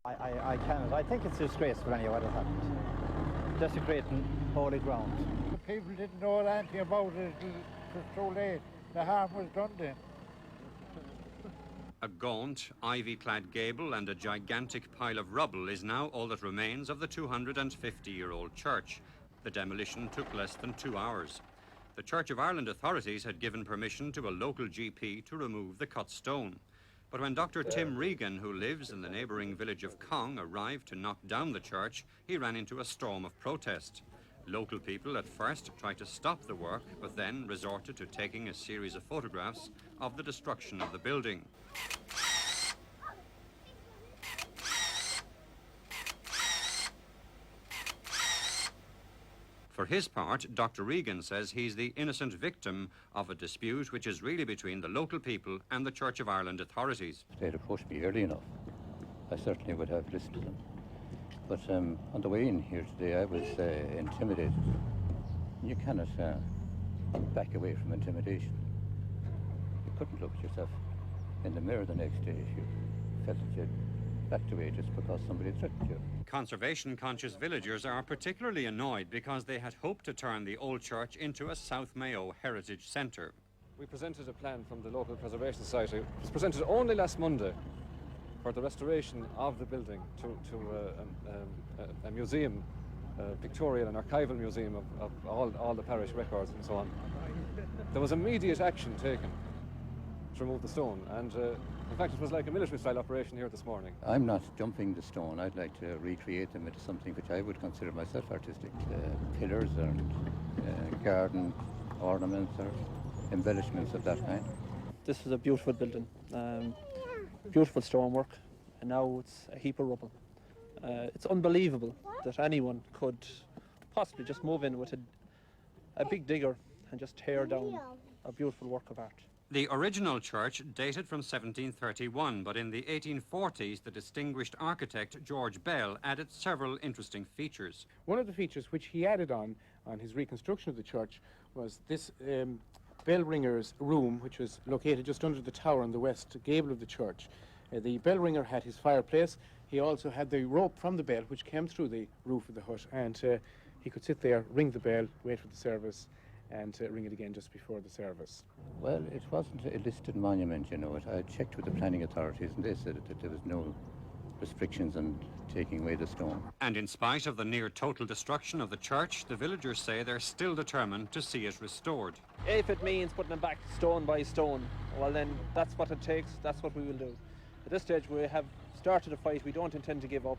I cannot. I think it's disgraceful anyway what has happened. Desecrating holy ground. The people didn't know anything about it. It was too late. The harm was done then. A gaunt, ivy-clad gable and a gigantic pile of rubble is now all that remains of the 250-year-old church. The demolition took less than 2 hours. The Church of Ireland authorities had given permission to a local GP to remove the cut stone. But when Dr. Tim Regan, who lives in the neighbouring village of Cong, arrived to knock down the church, he ran into a storm of protest. Local people at first tried to stop the work, but then resorted to taking a series of photographs of the destruction of the building. For his part, Dr. Regan says he's the innocent victim of a dispute which is really between the local people and the Church of Ireland authorities. If they had approached me early enough, I certainly would have listened to them. But on the way in here today, I was intimidated. You cannot back away from intimidation. You couldn't look at yourself in the mirror the next day if you felt that you'd backed away just because somebody threatened you. Conservation-conscious villagers are particularly annoyed because they had hoped to turn the old church into a South Mayo heritage centre. We presented a plan from the local preservation society. It was presented only last Monday for the restoration of the building to a museum, a Victorian and archival museum of all the parish records and so on. There was immediate action taken to remove the stone, and in fact it was like a military-style operation here this morning. I'm not jumping the stone. I'd like to recreate them into something which I would consider myself artistic. Pillars and garden ornaments or embellishments of that kind. This is a beautiful building, beautiful stonework, and now it's a heap of rubble. It's unbelievable that anyone could possibly just move in with a big digger and just tear down a beautiful work of art. The original church dated from 1731, but in the 1840s, the distinguished architect George Bell added several interesting features. One of the features which he added on his reconstruction of the church was this bell ringer's room, which was located just under the tower on the west gable of the church. The bell ringer had his fireplace. He also had the rope from the bell which came through the roof of the hut, and he could sit there, ring the bell, wait for the service, and ring it again just before the service. Well, it wasn't a listed monument, you know. I checked with the planning authorities and they said that there was no restrictions on taking away the stone. And in spite of the near total destruction of the church, the villagers say they're still determined to see it restored. If it means putting it back stone by stone, well then that's what it takes, that's what we will do. At this stage we have started a fight, we don't intend to give up.